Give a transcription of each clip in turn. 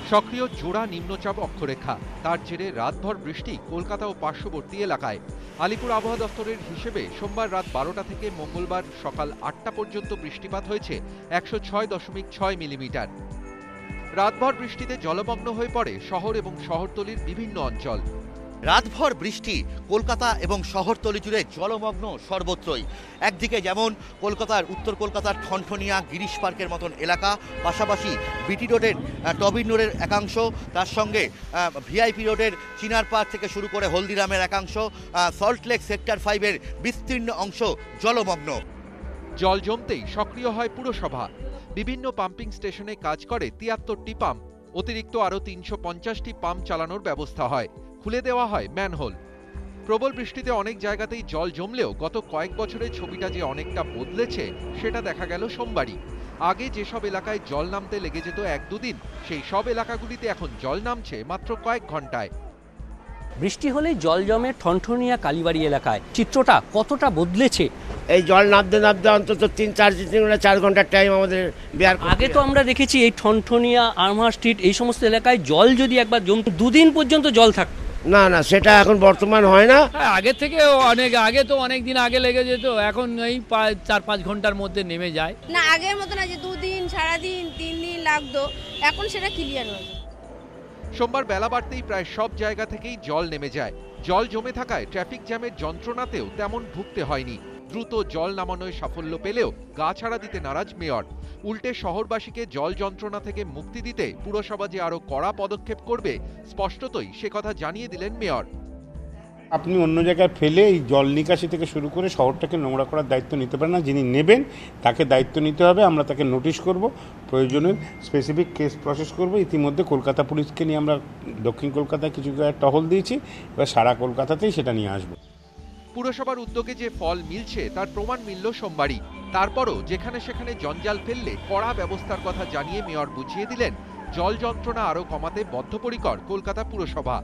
সক্রিয় জোড়া নিম্নচাপ অক্ষরেখা, তার জেরে রাতভর বৃষ্টি কলকাতা ও পার্শ্ববর্তী এলাকায়। আলিপুর আবহাওয়া দফতরের হিসেবে সোমবার রাত 12টা থেকে মঙ্গলবার সকাল 8টা পর্যন্ত বৃষ্টিপাত হয়েছে 106.6 মিলিমিটার। রাতভর বৃষ্টিতে জলমগ্ন হয়ে পড়ে শহর এবং শহরতলির বিভিন্ন অঞ্চল। রাতভর বৃষ্টি কলকাতা এবং শহরতলি জুড়ে জলমগ্ন সর্বত্রই। একদিকে যেমন কলকাতার উত্তর কলকাতার ঠনঠনিয়া গিরিশ পার্কের মতন এলাকা, পাশাপাশি বিটি রোডের টবিন রোডের একাংশ, তার সঙ্গে ভিআইপি রোডের চিনার পার্ক থেকে শুরু করে হলদিরামের একাংশ, সল্টলেক সেক্টর 5-এর বিস্তীর্ণ অংশ জলমগ্ন। জল জমতেই সক্রিয় হয় পুরসভা। বিভিন্ন পাম্পিং স্টেশনে কাজ করে 73টি পাম্প। অতিরিক্ত আরও 350টি পাম্প চালানোর ব্যবস্থা হয়। খুলে দেওয়া হয় ম্যানহোল। প্রবল বৃষ্টিতে অনেক জায়গাতেই জল জমলেও গত কয়েক বছরে ছবিটা যে অনেকটা বদলেছে সেটা দেখা গেল সোমবারই। আগে যেসব এলাকায় জল নামতে লেগে যেত 1-2 দিন, সেই সব এলাকাগুলিতে এখন জল নামছে মাত্র কয়েক ঘন্টায়। বৃষ্টি হলেই জল জমে ঠনঠনিয়া কালীবাড়ি এলাকায়। চিত্রটা কতটা বদলেছে! এই জল নামতে নামতে অন্তত 4 ঘন্টার টাইম আমাদের বের করতে। আগে তো আমরা দেখেছি এই ঠনঠনিয়া, আর্মা স্ট্রিট, এই সমস্ত এলাকায় জল যদি একবার জমতো 2 দিন পর্যন্ত জল থাকতো। না, সেটা এখন বর্তমান হয় না। আগের থেকে অনেক দিন আগে লেগে যেত, এখন এই 4-5 ঘন্টার মধ্যে নেমে যায়। না, আগের মতো না যে 2 দিন, সারাদিন 3 দিন লাগতো, এখন সেটা ক্লিয়ার হয়েছে। সোমবার বেলা বাড়তেই প্রায় সব জায়গা থেকেই জল নেমে যায়। জল জমে থাকায় ট্রাফিক জ্যামের যন্ত্রণাতেও তেমন ভুগতে হয়নি। দ্রুত জল নামানোয় সাফল্য পেলেও গা ছাড়া দিতে নারাজ মেয়র। উল্টে শহরবাসীকে জল যন্ত্রণা থেকে মুক্তি দিতে পুরসভা যে আরো কড়া পদক্ষেপ করবে স্পষ্টতই সে কথা জানিয়ে দিলেন মেয়র। আপনি অন্য জায়গায় ফেলে এই জল নিকাশি থেকে শুরু করে শহরটাকে নোংরা করার দায়িত্ব নিতে পারেন না। যিনি নেবেন তাকে দায়িত্ব নিতে হবে। আমরা তাকে নোটিশ করব, প্রয়োজনে স্পেসিফিক কেস প্রসেস করব। ইতিমধ্যে কলকাতা পুলিশকে নিয়ে আমরা দক্ষিণ কলকাতায় কিছু জায়গায় টহল দিয়েছি, এবার সারা কলকাতাতেই সেটা নিয়ে আসবো। পুরসভার উদ্যোগে যে ফল মিলছে তার প্রমাণ মিলল সোমবারই। তারপরও যেখানে সেখানে জঞ্জাল ফেললে কড়া ব্যবস্থার কথা জানিয়ে মেয়র বুঝিয়ে দিলেন জল যন্ত্রণা আরও কমাতে বদ্ধপরিকর কলকাতা পুরসভা।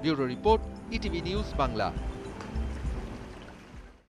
Bureau report, ETV news Bangla.